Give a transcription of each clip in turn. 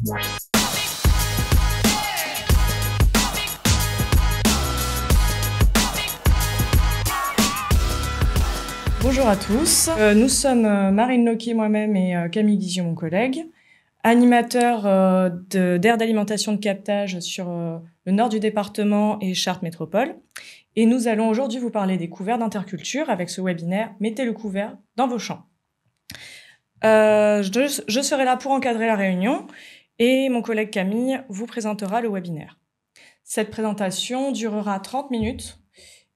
Bonjour à tous, nous sommes Marine Loki, moi-même, et Camille Guizio, mon collègue, animateurs d'aires d'alimentation de captage sur le nord du département et Chartres Métropole. Et nous allons aujourd'hui vous parler des couverts d'interculture avec ce webinaire « Mettez le couvert dans vos champs ». Je serai là pour encadrer la réunion et mon collègue Camille vous présentera le webinaire. Cette présentation durera 30 minutes.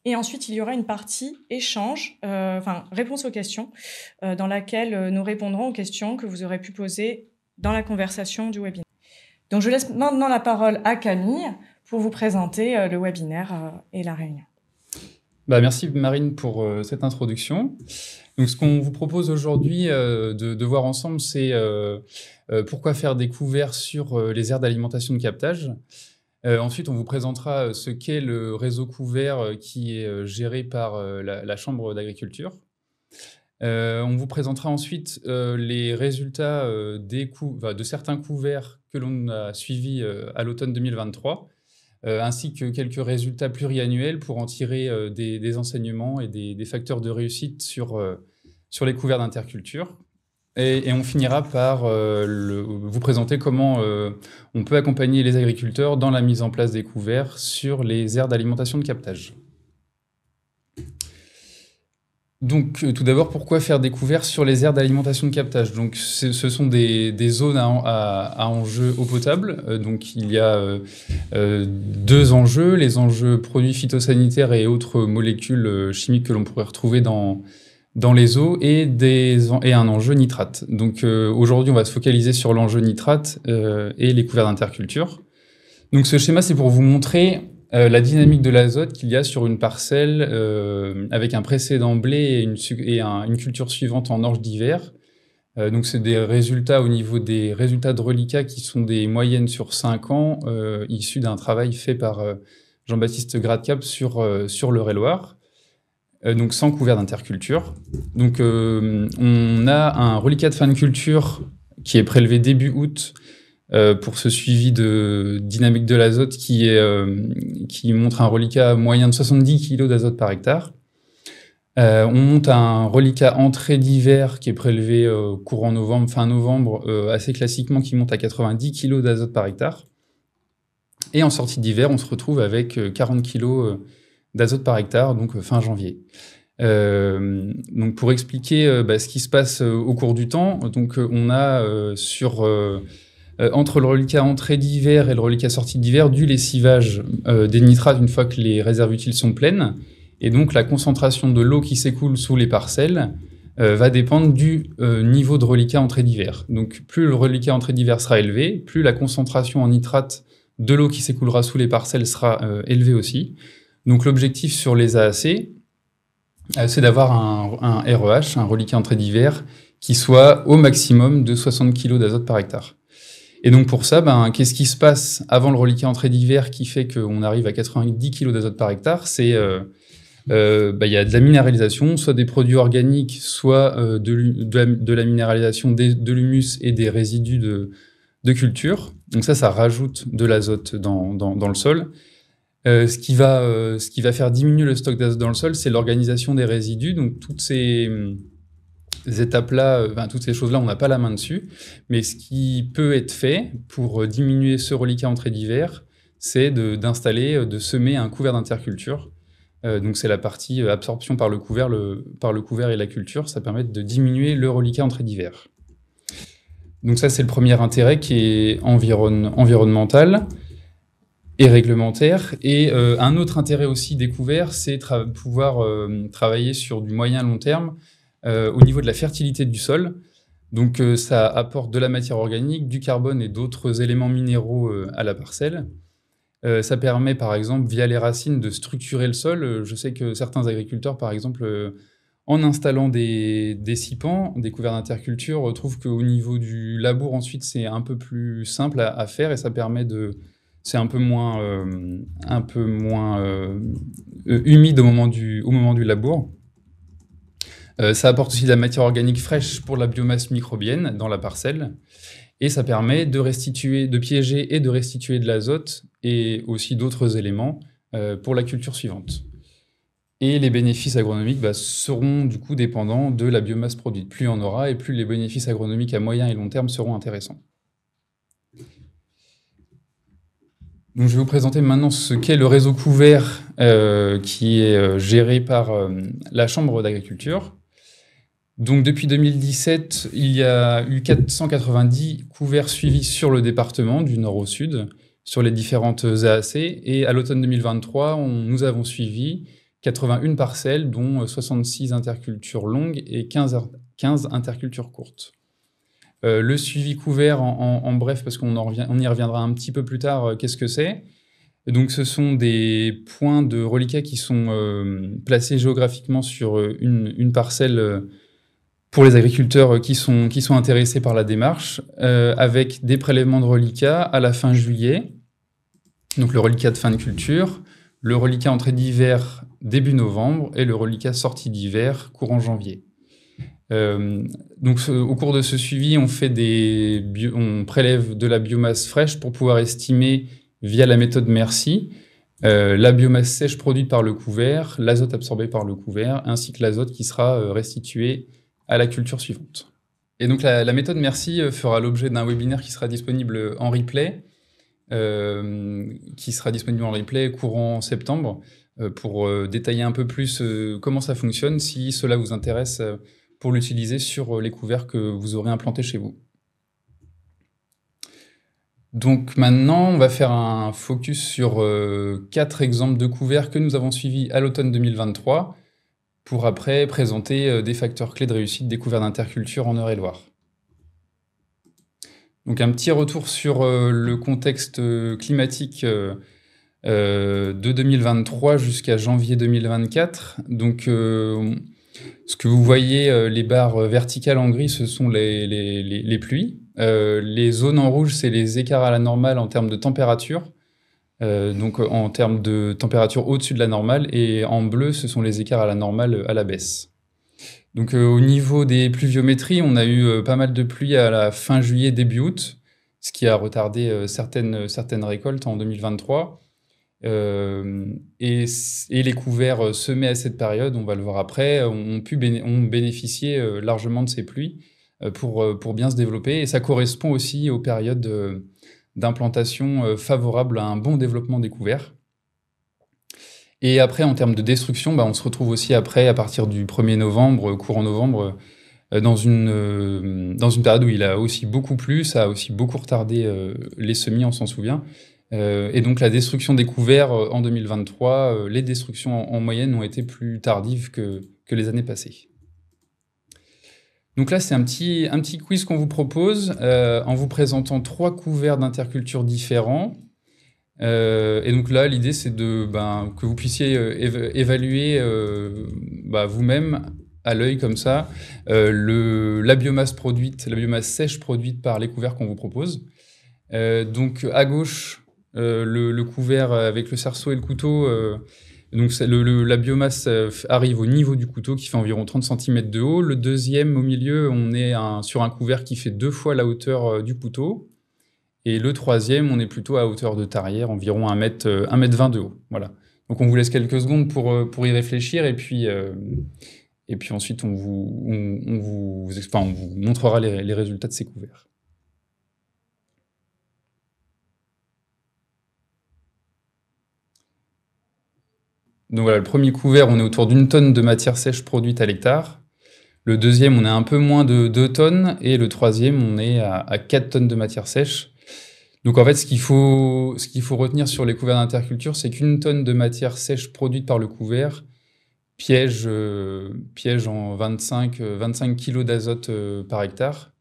Et ensuite, il y aura une partie échange, réponse aux questions, dans laquelle nous répondrons aux questions que vous aurez pu poser dans la conversation du webinaire. Donc, je laisse maintenant la parole à Camille pour vous présenter le webinaire et la réunion. Merci Marine pour cette introduction. Donc, ce qu'on vous propose aujourd'hui de voir ensemble, c'est pourquoi faire des couverts sur les aires d'alimentation de captage. Ensuite, on vous présentera ce qu'est le réseau couvert qui est géré par la Chambre d'agriculture. On vous présentera ensuite les résultats de certains couverts que l'on a suivis à l'automne 2023, ainsi que quelques résultats pluriannuels pour en tirer des enseignements et des facteurs de réussite sur les couverts d'interculture. Et on finira par vous présenter comment on peut accompagner les agriculteurs dans la mise en place des couverts sur les aires d'alimentation de captage. Donc, tout d'abord, pourquoi faire des couverts sur les aires d'alimentation de captage? Donc, ce sont des zones à enjeu eau potable. Donc, il y a deux enjeux, les enjeux produits phytosanitaires et autres molécules chimiques que l'on pourrait retrouver dans les eaux et un enjeu nitrate. Donc aujourd'hui, on va se focaliser sur l'enjeu nitrate et les couverts d'interculture. Donc ce schéma, c'est pour vous montrer la dynamique de l'azote qu'il y a sur une parcelle avec un précédent blé et une culture suivante en orge d'hiver. Donc c'est des résultats au niveau des résultats de reliquat qui sont des moyennes sur 5 ans issus d'un travail fait par Jean-Baptiste Gradcap sur l'Eure-et-Loir. Donc sans couvert d'interculture. Donc on a un reliquat de fin de culture qui est prélevé début août pour ce suivi de dynamique de l'azote qui montre un reliquat moyen de 70 kg d'azote par hectare. On monte un reliquat entrée d'hiver qui est prélevé courant novembre, fin novembre, assez classiquement, qui monte à 90 kg d'azote par hectare. Et en sortie d'hiver, on se retrouve avec 40 kg d'azote par hectare, donc fin janvier. Donc pour expliquer ce qui se passe au cours du temps, donc on a entre le reliquat entrée d'hiver et le reliquat sortie d'hiver du lessivage des nitrates une fois que les réserves utiles sont pleines, et donc la concentration de l'eau qui s'écoule sous les parcelles va dépendre du niveau de reliquat entrée d'hiver. Donc plus le reliquat entrée d'hiver sera élevé, plus la concentration en nitrate de l'eau qui s'écoulera sous les parcelles sera élevée aussi. Donc l'objectif sur les AAC, c'est d'avoir un REH, un reliquat entrée d'hiver, qui soit au maximum de 60 kg d'azote par hectare. Et donc pour ça, qu'est-ce qui se passe avant le reliquat entrée d'hiver qui fait qu'on arrive à 90 kg d'azote par hectare? C'est y a de la minéralisation, soit des produits organiques, soit de la minéralisation de l'humus et des résidus de culture. Donc ça rajoute de l'azote dans le sol. Ce qui va faire diminuer le stock d'azote dans le sol, c'est l'organisation des résidus. Donc toutes ces étapes-là, toutes ces choses-là, on n'a pas la main dessus. Mais ce qui peut être fait pour diminuer ce reliquat entrée d'hiver, c'est de semer un couvert d'interculture. Donc c'est la partie absorption par le couvert et la culture. Ça permet de diminuer le reliquat entrée d'hiver. Donc ça, c'est le premier intérêt qui est environnemental et réglementaire. Et un autre intérêt aussi découvert, c'est pouvoir travailler sur du moyen-long terme au niveau de la fertilité du sol. Donc ça apporte de la matière organique, du carbone et d'autres éléments minéraux à la parcelle. Ça permet par exemple, via les racines, de structurer le sol. Je sais que certains agriculteurs, par exemple, en installant des cipants, des couverts d'interculture, trouvent qu'au niveau du labour, ensuite, c'est un peu plus simple à faire et ça permet c'est un peu moins humide au moment du labour. Ça apporte aussi de la matière organique fraîche pour la biomasse microbienne dans la parcelle. Et ça permet de piéger et de restituer de l'azote et aussi d'autres éléments pour la culture suivante. Et les bénéfices agronomiques seront du coup dépendants de la biomasse produite. Plus il y en aura et plus les bénéfices agronomiques à moyen et long terme seront intéressants. Donc, je vais vous présenter maintenant ce qu'est le réseau couvert qui est géré par la Chambre d'agriculture. Donc, depuis 2017, il y a eu 490 couverts suivis sur le département, du nord au sud, sur les différentes AAC. Et à l'automne 2023, nous avons suivi 81 parcelles, dont 66 intercultures longues et 15 intercultures courtes. Le suivi couvert, en bref, parce qu'on y reviendra un petit peu plus tard, qu'est-ce que c'est? Donc, ce sont des points de reliquat qui sont placés géographiquement sur une parcelle pour les agriculteurs qui sont intéressés par la démarche, avec des prélèvements de reliquats à la fin juillet, donc le reliquat de fin de culture, le reliquat entrée d'hiver début novembre et le reliquat sortie d'hiver courant janvier. Donc, au cours de ce suivi, on prélève de la biomasse fraîche pour pouvoir estimer, via la méthode MERCI, la biomasse sèche produite par le couvert, l'azote absorbé par le couvert, ainsi que l'azote qui sera restitué à la culture suivante. Et donc, la méthode MERCI fera l'objet d'un webinaire qui sera disponible en replay, courant septembre, pour détailler un peu plus comment ça fonctionne, si cela vous intéresse, pour l'utiliser sur les couverts que vous aurez implantés chez vous. Donc maintenant, on va faire un focus sur 4 exemples de couverts que nous avons suivis à l'automne 2023, pour après présenter des facteurs clés de réussite des couverts d'interculture en Eure-et-Loire. Donc un petit retour sur le contexte climatique de 2023 jusqu'à janvier 2024. Donc ce que vous voyez, les barres verticales en gris, ce sont les pluies. Les zones en rouge, c'est les écarts à la normale en termes de température. Donc en termes de température au-dessus de la normale. Et en bleu, ce sont les écarts à la normale à la baisse. Donc au niveau des pluviométries, on a eu pas mal de pluie à la fin juillet, début août, ce qui a retardé certaines récoltes en 2023. Et les couverts semés à cette période, on va le voir après, ont bénéficié largement de ces pluies pour bien se développer. Et ça correspond aussi aux périodes d'implantation favorables à un bon développement des couverts. Et après, en termes de destruction, on se retrouve aussi après, à partir du 1er novembre, courant novembre, dans une période où il a aussi beaucoup plu, ça a aussi beaucoup retardé les semis, on s'en souvient. Et donc la destruction des couverts en 2023, les destructions en moyenne ont été plus tardives que les années passées. Donc là, c'est un petit quiz qu'on vous propose en vous présentant 3 couverts d'interculture différents. Et donc là, l'idée, c'est que vous puissiez évaluer vous-même, à l'œil comme ça, la biomasse sèche produite par les couverts qu'on vous propose. Donc à gauche, le couvert avec le cerceau et le couteau, donc la biomasse arrive au niveau du couteau qui fait environ 30 cm de haut. Le deuxième, au milieu, on est sur un couvert qui fait 2 fois la hauteur du couteau. Et le troisième, on est plutôt à hauteur de tarière, environ 1,20 m de haut. Voilà. Donc on vous laisse quelques secondes pour y réfléchir, et puis ensuite on vous montrera les résultats de ces couverts. Donc voilà, le premier couvert, on est autour d'1 tonne de matière sèche produite à l'hectare. Le deuxième, on est un peu moins de 2 tonnes. Et le troisième, on est à 4 tonnes de matière sèche. Donc en fait, ce qu'il faut retenir sur les couverts d'interculture, c'est qu'1 tonne de matière sèche produite par le couvert piège en 25 kg d'azote par hectare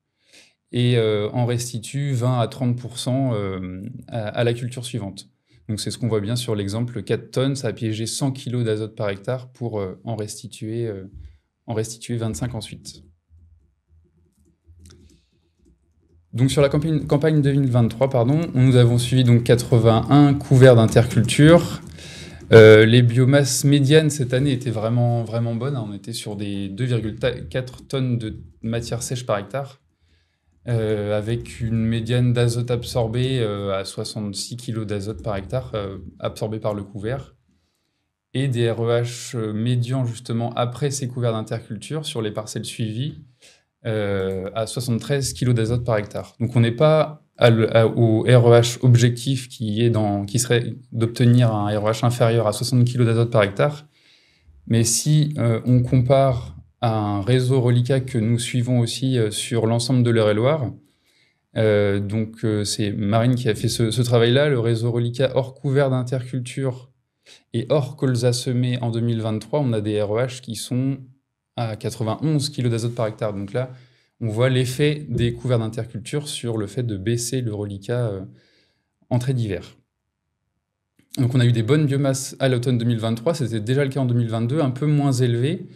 et en restitue 20 à 30% à la culture suivante. Donc c'est ce qu'on voit bien sur l'exemple 4 tonnes, ça a piégé 100 kg d'azote par hectare pour en restituer 25 ensuite. Donc sur la campagne 2023, nous avons suivi donc 81 couverts d'interculture. Les biomasses médianes cette année étaient vraiment, vraiment bonnes. On était sur des 2,4 tonnes de matière sèche par hectare. avec une médiane d'azote absorbée à 66 kg d'azote par hectare, absorbé par le couvert, et des REH médians justement après ces couverts d'interculture sur les parcelles suivies à 73 kg d'azote par hectare. Donc on n'est pas au REH objectif qui serait d'obtenir un REH inférieur à 60 kg d'azote par hectare, mais si on compare à un réseau reliquat que nous suivons aussi sur l'ensemble de l'Eure-et-Loire, c'est Marine qui a fait ce travail-là, le réseau reliquat hors couvert d'interculture et hors colza semé en 2023, on a des REH qui sont à 91 kg d'azote par hectare. Donc là, on voit l'effet des couverts d'interculture sur le fait de baisser le reliquat entrée d'hiver. Donc on a eu des bonnes biomasses à l'automne 2023, c'était déjà le cas en 2022, un peu moins élevé.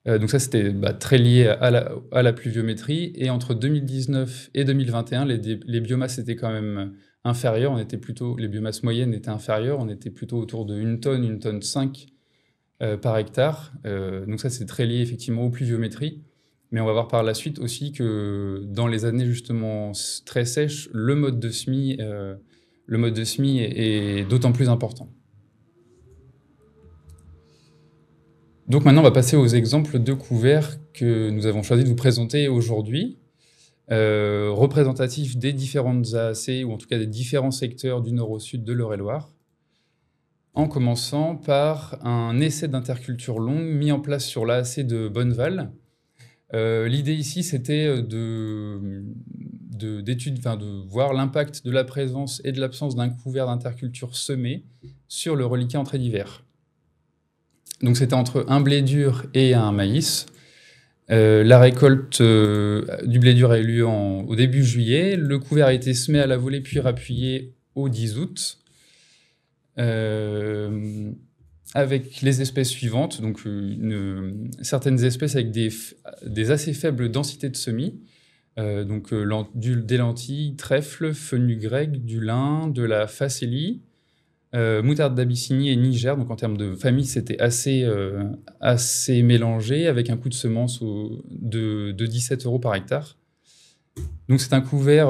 Donc ça, c'était très lié à la pluviométrie. Et entre 2019 et 2021, les biomasses étaient quand même inférieures. Les biomasses moyennes étaient inférieures. On était plutôt autour de 1 tonne 5 par hectare. Donc ça, c'est très lié effectivement aux pluviométries. Mais on va voir par la suite aussi que dans les années justement très sèches, le mode de semis est d'autant plus important. Donc maintenant, on va passer aux exemples de couverts que nous avons choisi de vous présenter aujourd'hui, représentatifs des différentes AAC, ou en tout cas des différents secteurs du nord au sud de l'Eure-et-Loire, en commençant par un essai d'interculture longue mis en place sur l'AAC de Bonneval. L'idée ici, c'était de voir l'impact de la présence et de l'absence d'un couvert d'interculture semé sur le reliquat entrée d'hiver. Donc c'était entre un blé dur et un maïs. La récolte du blé dur a eu lieu au début juillet. Le couvert a été semé à la volée puis rappuyé au 10 août. Avec les espèces suivantes, donc certaines espèces avec des assez faibles densités de semis, des lentilles, trèfle, fenugrec, du lin, de la facélie, moutarde d'Abyssinie et Niger. Donc en termes de famille, c'était assez mélangé, avec un coût de semence de 17 € par hectare. Donc c'est un couvert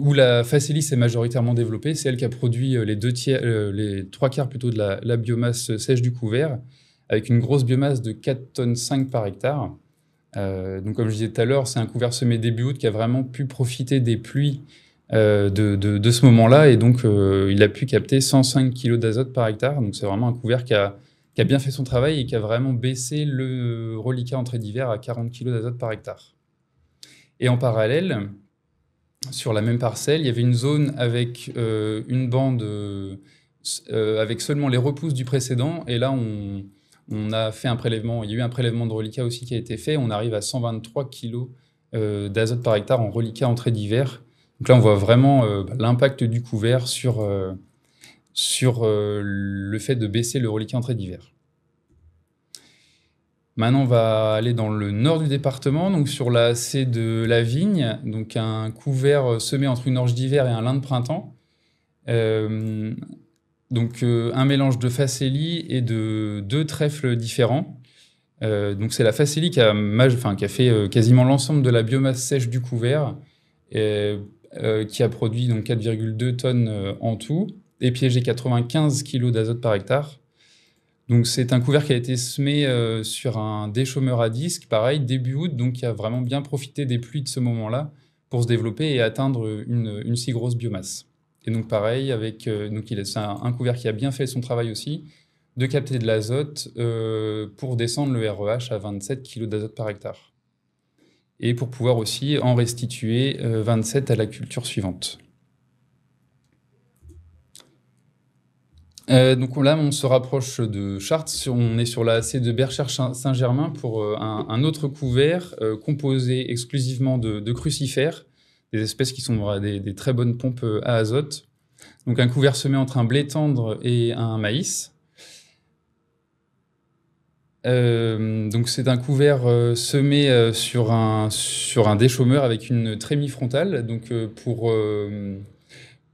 où la facélie s'est majoritairement développée. C'est elle qui a produit les 3/4 plutôt de la biomasse sèche du couvert, avec une grosse biomasse de 4,5 tonnes par hectare. Donc comme je disais tout à l'heure, c'est un couvert semé début août qui a vraiment pu profiter des pluies de ce moment-là, et donc il a pu capter 105 kg d'azote par hectare. Donc c'est vraiment un couvert qui a bien fait son travail et qui a vraiment baissé le reliquat entrée d'hiver à 40 kg d'azote par hectare. Et en parallèle, sur la même parcelle, il y avait une zone avec une bande avec seulement les repousses du précédent, et là on a fait un prélèvement. Il y a eu un prélèvement de reliquat aussi qui a été fait. On arrive à 123 kg d'azote par hectare en reliquat entrée d'hiver. Donc là, on voit vraiment l'impact du couvert sur le fait de baisser le reliquat entrée d'hiver. Maintenant, on va aller dans le nord du département, donc sur la C de la Vigne, donc un couvert semé entre une orge d'hiver et un lin de printemps. Un mélange de facélie et de 2 trèfles différents. Donc c'est la facélie qui a fait quasiment l'ensemble de la biomasse sèche du couvert, qui a produit donc 4,2 tonnes en tout, et piégé 95 kg d'azote par hectare. Donc c'est un couvert qui a été semé sur un déchômeur à disque, pareil, début août, donc qui a vraiment bien profité des pluies de ce moment-là pour se développer et atteindre une si grosse biomasse. Et donc pareil, c'est un couvert qui a bien fait son travail aussi, de capter de l'azote pour descendre le REH à 27 kg d'azote par hectare. Et pour pouvoir aussi en restituer 27 à la culture suivante. Donc là, on se rapproche de Chartres. On est sur la AC de Berchères-Saint-Germain pour un autre couvert composé exclusivement de crucifères, des espèces qui sont des très bonnes pompes à azote. Donc un couvert semé entre un blé tendre et un maïs. Donc c'est un couvert semé sur un déchômeur avec une trémie frontale. Donc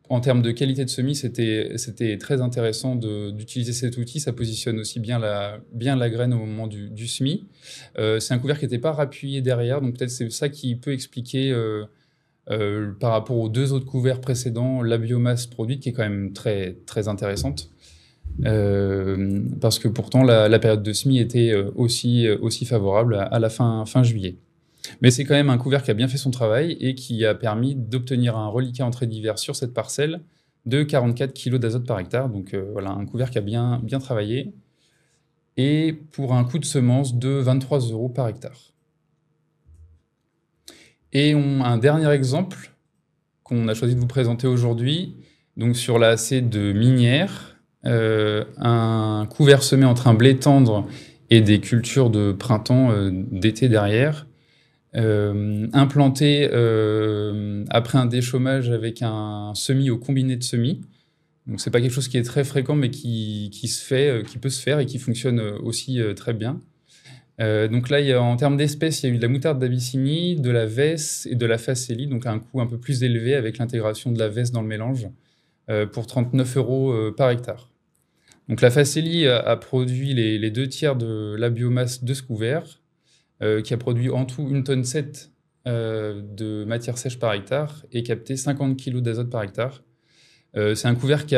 en termes de qualité de semis, c'était très intéressant d'utiliser cet outil. Ça positionne aussi bien la graine au moment du semis. C'est un couvert qui n'était pas rappuyé derrière, donc peut-être c'est ça qui peut expliquer par rapport aux 2 autres couverts précédents, la biomasse produite qui est quand même très, très intéressante. Parce que pourtant la période de semis était aussi favorable à la fin juillet. Mais c'est quand même un couvert qui a bien fait son travail et qui a permis d'obtenir un reliquat en trait d'hiver sur cette parcelle de 44 kg d'azote par hectare. Donc voilà, un couvert qui a bien travaillé. Et pour un coût de semence de 23 € par hectare. Et un dernier exemple qu'on a choisi de vous présenter aujourd'hui, donc sur la AC de Minière, un couvert semé entre un blé tendre et des cultures de printemps, d'été derrière, implanté après un déchômage avec un semis au combiné de semis. Donc c'est pas quelque chose qui est très fréquent, mais qui peut se faire et qui fonctionne aussi très bien. Donc là, en termes d'espèces, il y a eu de la moutarde d'Abyssinie, de la vesse et de la facélie, donc à un coût un peu plus élevé avec l'intégration de la vesse dans le mélange, pour 39 € par hectare. Donc la facélie a produit les 2 tiers de la biomasse de ce couvert, qui a produit en tout 1,7 tonne de matière sèche par hectare et capté 50 kg d'azote par hectare. C'est un couvert qui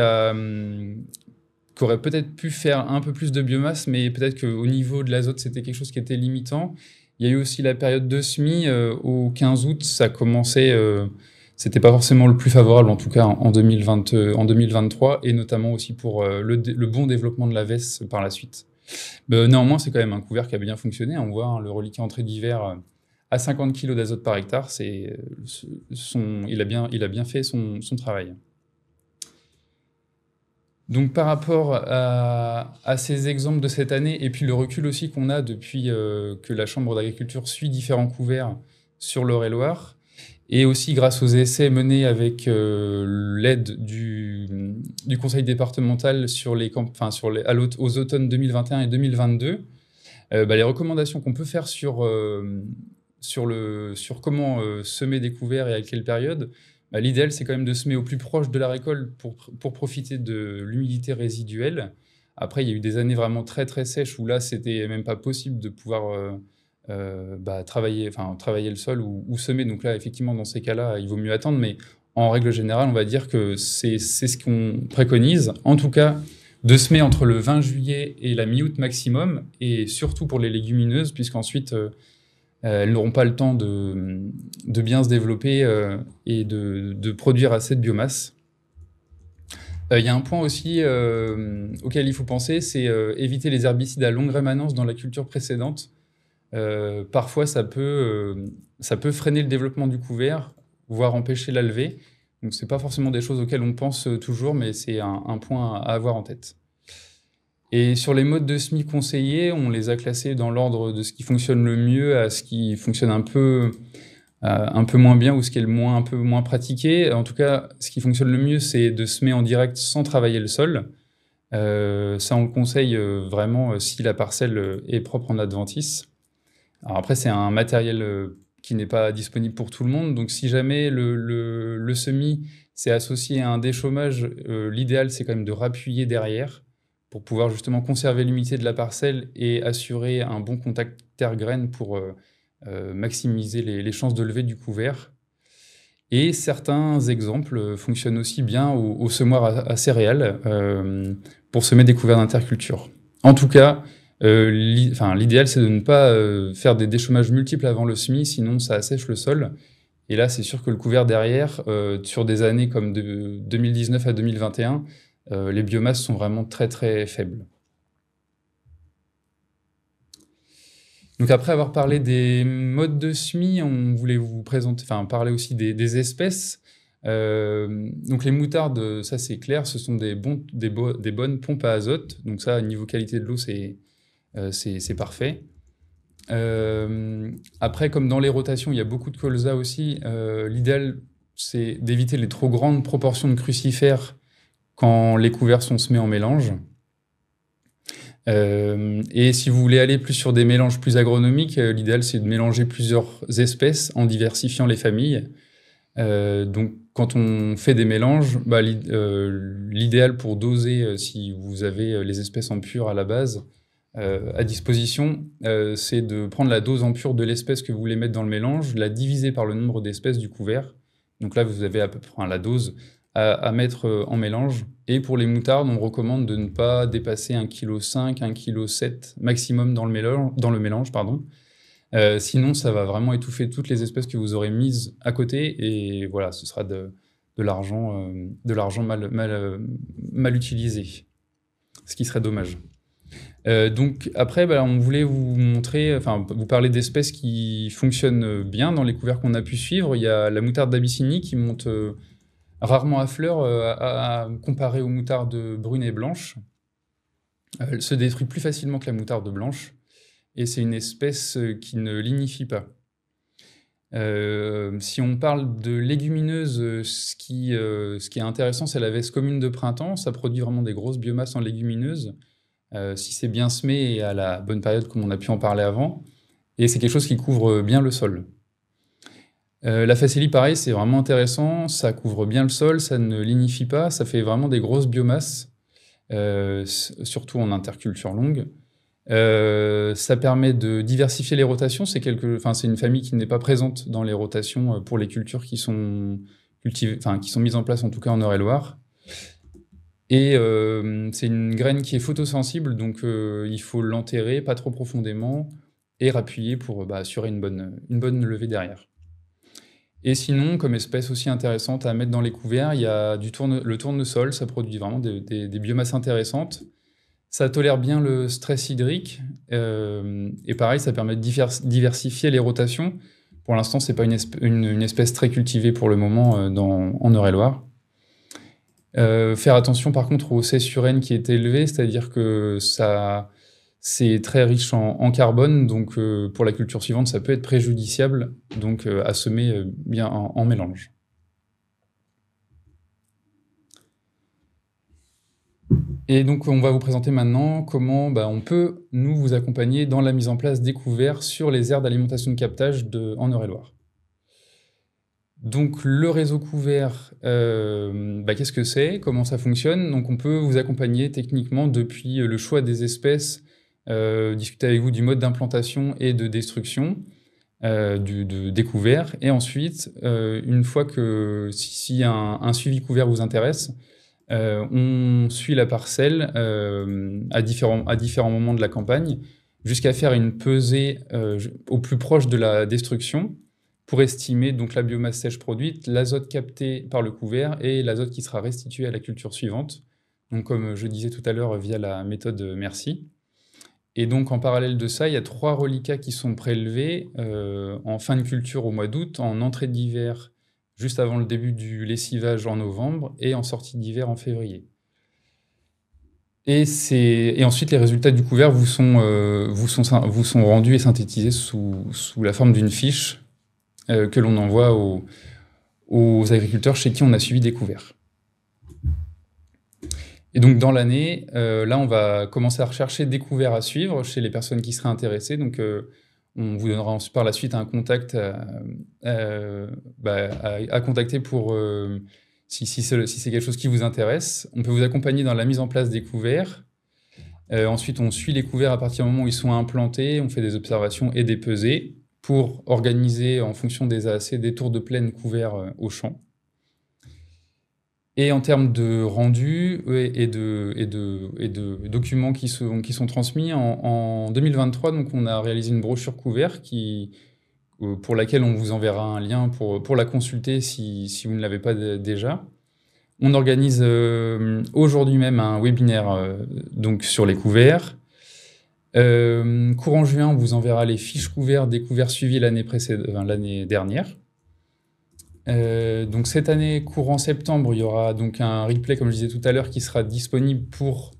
aurait peut-être pu faire un peu plus de biomasse, mais peut-être qu'au niveau de l'azote, c'était quelque chose qui était limitant. Il y a eu aussi la période de semis. Au 15 août, ça commençait... c'était pas forcément le plus favorable, en tout cas en 2023, et notamment aussi pour le bon développement de la vesse par la suite. Néanmoins, c'est quand même un couvert qui a bien fonctionné. On voit le reliquat entrée d'hiver à 50 kg d'azote par hectare. Il a bien fait son travail. Donc par rapport à ces exemples de cette année, et puis le recul aussi qu'on a depuis que la Chambre d'agriculture suit différents couverts sur l'Eure-et-Loir, et aussi grâce aux essais menés avec l'aide du conseil départemental aux automnes 2021 et 2022, les recommandations qu'on peut faire sur comment semer des couverts et à quelle période, l'idéal, c'est quand même de semer au plus proche de la récolte pour profiter de l'humidité résiduelle. Après, il y a eu des années vraiment très, très sèches où là, c'était même pas possible de pouvoir travailler le sol ou semer. Donc là, effectivement, dans ces cas-là, il vaut mieux attendre. Mais en règle générale, on va dire que c'est ce qu'on préconise. En tout cas, de semer entre le 20 juillet et la mi-août maximum, et surtout pour les légumineuses, puisqu'ensuite... elles n'auront pas le temps de bien se développer et de produire assez de biomasse. Il y a un point aussi auquel il faut penser, c'est éviter les herbicides à longue rémanence dans la culture précédente. Parfois, ça peut freiner le développement du couvert, voire empêcher la levée. Donc, ce n'est pas forcément des choses auxquelles on pense toujours, mais c'est un point à avoir en tête. Et sur les modes de semis conseillés, on les a classés dans l'ordre de ce qui fonctionne le mieux à ce qui fonctionne un peu moins bien ou ce qui est un peu moins pratiqué. En tout cas, ce qui fonctionne le mieux, c'est de semer en direct sans travailler le sol. Ça, on le conseille vraiment si la parcelle est propre en adventice. Alors après, c'est un matériel qui n'est pas disponible pour tout le monde. Donc si jamais le semis s'est associé à un déchômage, l'idéal, c'est quand même de rappuyer derrière, pour pouvoir justement conserver l'humidité de la parcelle et assurer un bon contact terre-graine pour maximiser les chances de levée du couvert. Et certains exemples fonctionnent aussi bien au semoir à céréales pour semer des couverts d'interculture. En tout cas, l'idéal, c'est de ne pas faire des déchômages multiples avant le semis, sinon ça assèche le sol. Et là, c'est sûr que le couvert derrière, sur des années comme de 2019 à 2021, les biomasses sont vraiment très très faibles. Donc après avoir parlé des modes de semis, on voulait vous parler aussi des espèces. Donc les moutardes, ça c'est clair, ce sont des bonnes pompes à azote. Donc ça, niveau qualité de l'eau, c'est parfait. Après, comme dans les rotations, il y a beaucoup de colza aussi. L'idéal, c'est d'éviter les trop grandes proportions de crucifères quand les couverts sont semés en mélange. Et si vous voulez aller plus sur des mélanges plus agronomiques, l'idéal c'est de mélanger plusieurs espèces en diversifiant les familles. Donc quand on fait des mélanges, l'idéal pour doser, si vous avez les espèces en pur à la base à disposition, c'est de prendre la dose en pur de l'espèce que vous voulez mettre dans le mélange, la diviser par le nombre d'espèces du couvert, Donc là, vous avez à peu près la dose à mettre en mélange. Et pour les moutardes, on recommande de ne pas dépasser 1,5 kg, 1,7 kg maximum dans le mélange, pardon. Sinon, ça va vraiment étouffer toutes les espèces que vous aurez mises à côté, et voilà, ce sera de l'argent mal utilisé, ce qui serait dommage. Donc après, on voulait vous parler d'espèces qui fonctionnent bien dans les couverts qu'on a pu suivre. Il y a la moutarde d'Abyssinie qui monte rarement à fleur comparée aux moutardes brunes et blanches. Elle se détruit plus facilement que la moutarde blanche, et c'est une espèce qui ne lignifie pas. Si on parle de légumineuses, ce qui est intéressant, c'est la veste commune de printemps. Ça produit vraiment des grosses biomasses en légumineuses, si c'est bien semé et à la bonne période, comme on a pu en parler avant. Et c'est quelque chose qui couvre bien le sol. La facélie, pareil, c'est vraiment intéressant. Ça couvre bien le sol, ça ne lignifie pas, ça fait vraiment des grosses biomasses, surtout en interculture longue. Ça permet de diversifier les rotations. C'est une famille qui n'est pas présente dans les rotations pour les cultures qui sont mises en place, en tout cas en Eure-et-Loire. Et c'est une graine qui est photosensible, donc il faut l'enterrer pas trop profondément et rappuyer pour assurer une bonne levée derrière. Et sinon, comme espèce aussi intéressante à mettre dans les couverts, il y a le tournesol. Ça produit vraiment des biomasses intéressantes. Ça tolère bien le stress hydrique, et pareil, ça permet de diversifier les rotations. Pour l'instant, c'est pas une espèce très cultivée pour le moment en Eure-et-Loire. Faire attention par contre au C/N qui est élevé, c'est-à-dire que c'est très riche en carbone, donc pour la culture suivante, ça peut être préjudiciable, donc à semer bien en mélange. Et donc, on va vous présenter maintenant comment on peut, nous, vous accompagner dans la mise en place des couverts sur les aires d'alimentation de captage en Eure-et-Loire. Donc, le réseau couvert, qu'est-ce que c'est? Comment ça fonctionne? Donc, on peut vous accompagner techniquement depuis le choix des espèces, discuter avec vous du mode d'implantation et de destruction des couverts. Et ensuite, une fois que si un suivi couvert vous intéresse, on suit la parcelle à différents moments de la campagne jusqu'à faire une pesée au plus proche de la destruction pour estimer donc la biomasse sèche produite, l'azote capté par le couvert et l'azote qui sera restitué à la culture suivante. Donc comme je disais tout à l'heure via la méthode Merci. Et donc en parallèle de ça, il y a 3 reliquats qui sont prélevés en fin de culture au mois d'août, en entrée d'hiver juste avant le début du lessivage en novembre, et en sortie d'hiver en février. Et ensuite, les résultats du couvert vous sont rendus et synthétisés sous la forme d'une fiche que l'on envoie aux agriculteurs chez qui on a suivi des couverts. Et donc, dans l'année, là, on va commencer à rechercher des couverts à suivre chez les personnes qui seraient intéressées. Donc, on vous donnera par la suite un contact à contacter pour si c'est quelque chose qui vous intéresse. On peut vous accompagner dans la mise en place des couverts. Ensuite, on suit les couverts à partir du moment où ils sont implantés. On fait des observations et des pesées pour organiser, en fonction des AAC, des tours de plaine couverts au champ. Et en termes de rendu et de documents qui sont transmis, en 2023, donc on a réalisé une brochure couvert pour laquelle on vous enverra un lien pour la consulter si vous ne l'avez pas déjà. On organise aujourd'hui même un webinaire donc sur les couverts. Courant juin, on vous enverra les fiches couverts des couverts suivis l'année dernière. Donc cette année, courant septembre, il y aura donc un replay, comme je disais tout à l'heure, qui sera disponible pour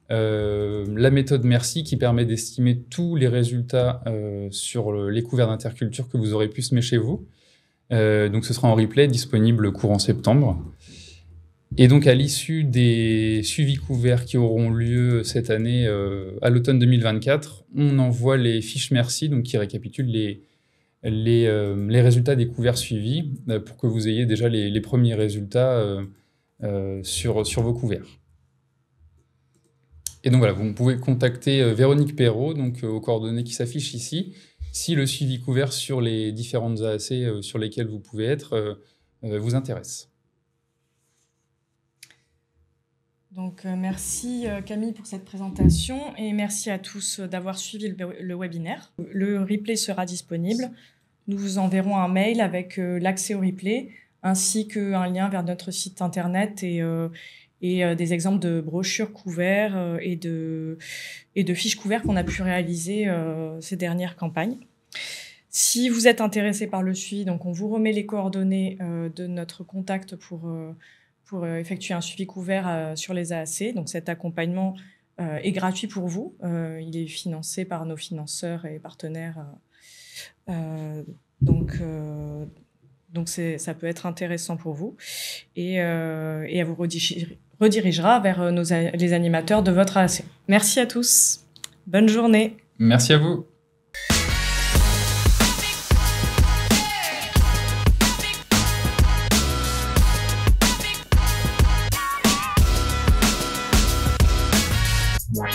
la méthode Merci, qui permet d'estimer tous les résultats sur les couverts d'interculture que vous aurez pu semer chez vous. Donc ce sera en replay, disponible courant septembre. Et donc à l'issue des suivis couverts qui auront lieu cette année, à l'automne 2024, on envoie les fiches Merci, donc qui récapitulent les résultats des couverts suivis pour que vous ayez déjà les premiers résultats sur vos couverts. Et donc voilà, vous pouvez contacter Véronique Perrault, donc aux coordonnées qui s'affichent ici, si le suivi couvert sur les différentes AAC sur lesquelles vous pouvez être vous intéresse. Donc, merci Camille pour cette présentation et merci à tous d'avoir suivi le webinaire. Le replay sera disponible. Nous vous enverrons un mail avec l'accès au replay ainsi qu'un lien vers notre site internet et des exemples de brochures couverts et de fiches couverts qu'on a pu réaliser ces dernières campagnes. Si vous êtes intéressé par le suivi, donc on vous remet les coordonnées de notre contact pour effectuer un suivi couvert sur les AAC. Donc cet accompagnement est gratuit pour vous. Il est financé par nos financeurs et partenaires. Donc ça peut être intéressant pour vous et elle vous redirigera vers les animateurs de votre AAC. Merci à tous. Bonne journée. Merci à vous. Ouais.